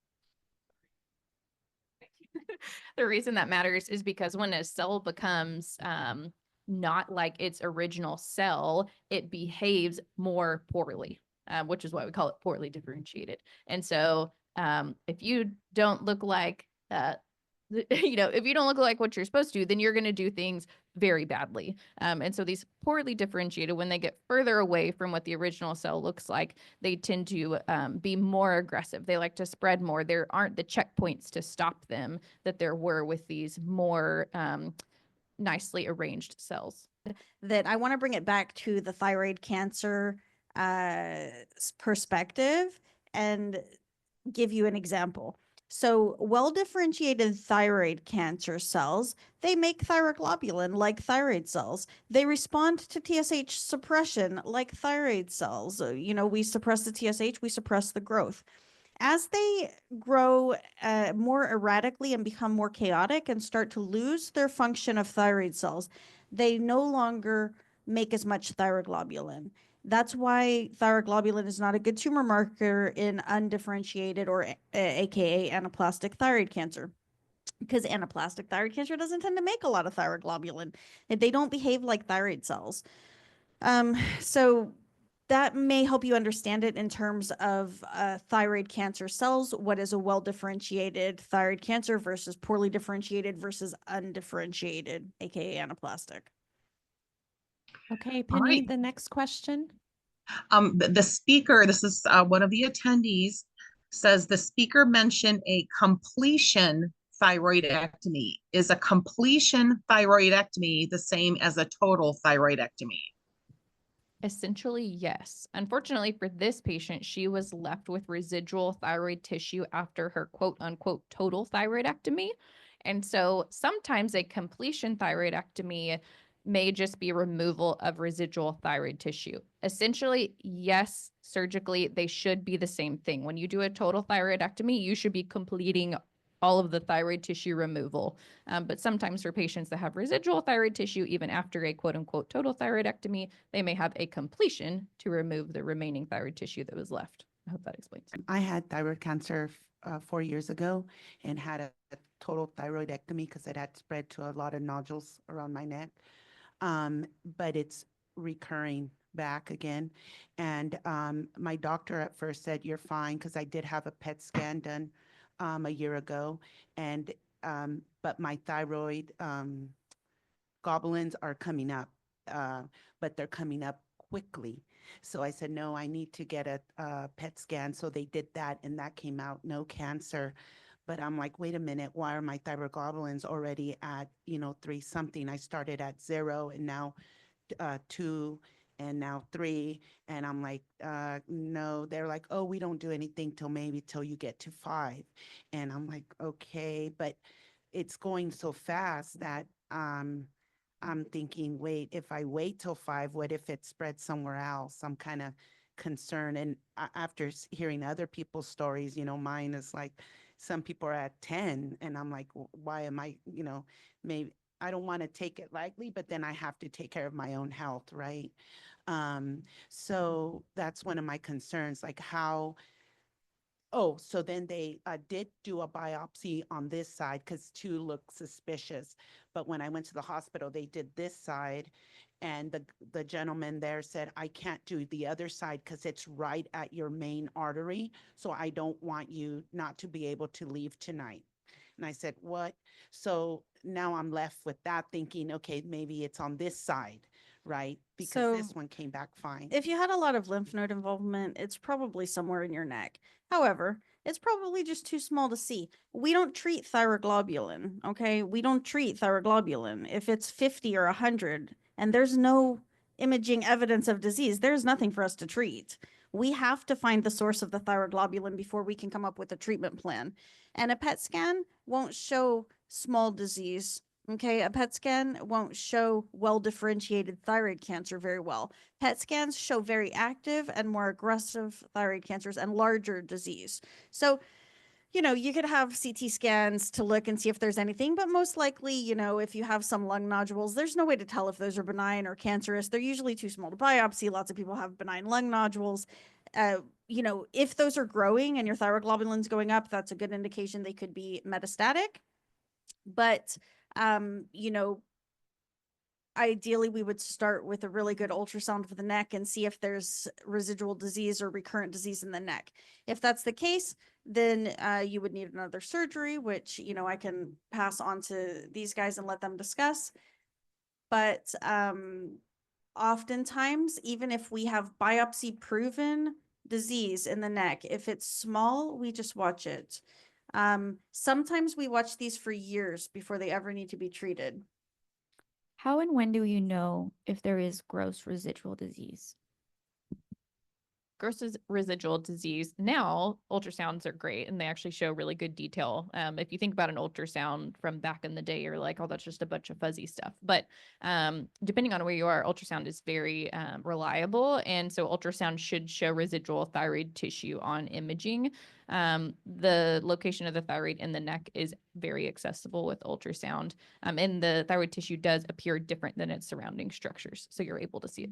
the reason that matters is because when a cell becomes not like its original cell, it behaves more poorly, which is why we call it poorly differentiated. And so if you don't look like if you don't look like what you're supposed to, then you're going to do things very badly. And so these poorly differentiated, when they get further away from what the original cell looks like, they tend to be more aggressive. They like to spread more. There aren't the checkpoints to stop them that there were with these more nicely arranged cells. That I want to bring it back to the thyroid cancer perspective and give you an example. So well-differentiated thyroid cancer cells, they make thyroglobulin like thyroid cells. They respond to TSH suppression like thyroid cells. We suppress the TSH, we suppress the growth. As they grow more erratically and become more chaotic and start to lose their function of thyroid cells, they no longer make as much thyroglobulin. That's why thyroglobulin is not a good tumor marker in undifferentiated or AKA anaplastic thyroid cancer, because anaplastic thyroid cancer doesn't tend to make a lot of thyroglobulin. They don't behave like thyroid cells. So that may help you understand it in terms of thyroid cancer cells. What is a well-differentiated thyroid cancer versus poorly differentiated versus undifferentiated, AKA anaplastic. Okay, All Penny, right. the next question. The speaker, this is one of the attendees, says the speaker mentioned a completion thyroidectomy. Is a completion thyroidectomy the same as a total thyroidectomy? Essentially, yes. Unfortunately for this patient, she was left with residual thyroid tissue after her quote unquote total thyroidectomy. And so sometimes a completion thyroidectomy may just be removal of residual thyroid tissue. Essentially, yes, surgically, they should be the same thing. When you do a total thyroidectomy, you should be completing all of the thyroid tissue removal. But sometimes for patients that have residual thyroid tissue, even after a quote unquote total thyroidectomy, they may have a completion to remove the remaining thyroid tissue that was left. I hope that explains. I had thyroid cancer 4 years ago and had a total thyroidectomy because it had spread to a lot of nodules around my neck. But it's recurring back again. And my doctor at first said, you're fine, because I did have a PET scan done a year ago. And but my thyroid globulins are coming up, but they're coming up quickly. So I said, no, I need to get a PET scan. So they did that, and that came out no cancer. But I'm like, wait a minute, why are my thyroid globulins already at, 3 something? I started at 0 and now 2 and now 3. And I'm like, no. They're like, oh, we don't do anything till you get to 5. And I'm like, okay, but it's going so fast that I'm thinking, wait, if I wait till 5, what if it spreads somewhere else? I'm kind of concerned. And after hearing other people's stories, mine is like, some people are at 10, and I'm like, why am I, maybe I don't want to take it lightly, but then I have to take care of my own health, right? So that's one of my concerns, like how. Oh, so then they did do a biopsy on this side because 2 looked suspicious. But when I went to the hospital, they did this side, and the gentleman there said, I can't do the other side because it's right at your main artery. So I don't want you not to be able to leave tonight. And I said, what? So now I'm left with that thinking, okay, maybe it's on this side, right? Because So this one came back fine. If you had a lot of lymph node involvement, it's probably somewhere in your neck. However, it's probably just too small to see. We don't treat thyroglobulin, okay? We don't treat thyroglobulin. If it's 50 or 100 and there's no imaging evidence of disease, there's nothing for us to treat. We have to find the source of the thyroglobulin before we can come up with a treatment plan. And a PET scan won't show small disease. Okay, a PET scan won't show well-differentiated thyroid cancer very well. PET scans show very active and more aggressive thyroid cancers and larger disease. So, you could have CT scans to look and see if there's anything, but most likely, if you have some lung nodules, there's no way to tell if those are benign or cancerous. They're usually too small to biopsy. Lots of people have benign lung nodules. If those are growing and your thyroglobulins going up, that's a good indication they could be metastatic. But ideally we would start with a really good ultrasound of the neck and see if there's residual disease or recurrent disease in the neck. If that's the case, then you would need another surgery, which, I can pass on to these guys and let them discuss. But oftentimes, even if we have biopsy proven disease in the neck, if it's small, we just watch it. Sometimes we watch these for years before they ever need to be treated. How and when do you know if there is gross residual disease? Gross residual disease. Now, ultrasounds are great and they actually show really good detail. If you think about an ultrasound from back in the day, you're like, oh, that's just a bunch of fuzzy stuff. But depending on where you are, ultrasound is very reliable. And so ultrasound should show residual thyroid tissue on imaging. The location of the thyroid in the neck is very accessible with ultrasound. And the thyroid tissue does appear different than its surrounding structures. So you're able to see it.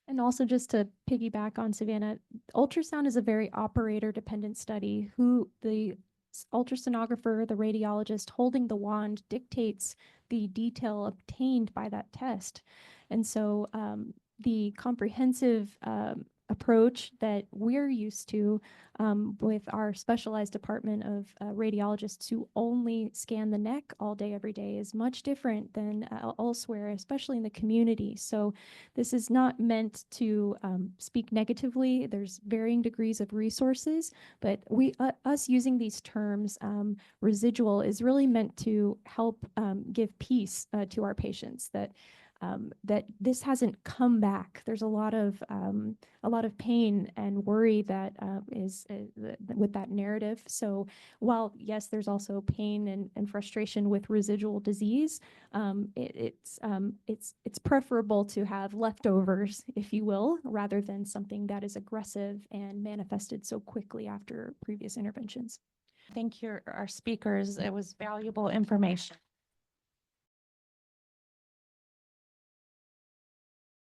And also just to piggyback on Savannah, ultrasound is a very operator dependent study. Who the ultrasonographer, the radiologist holding the wand dictates the detail obtained by that test. And so the comprehensive approach that we're used to with our specialized department of radiologists who only scan the neck all day, every day is much different than elsewhere, especially in the community. So this is not meant to speak negatively. There's varying degrees of resources, but us using these terms, residual, is really meant to help give peace to our patients that this hasn't come back. There's a lot of pain and worry that is with that narrative. So while yes, there's also pain and frustration with residual disease, it's preferable to have leftovers, if you will, rather than something that is aggressive and manifested so quickly after previous interventions. Thank you, our speakers. It was valuable information.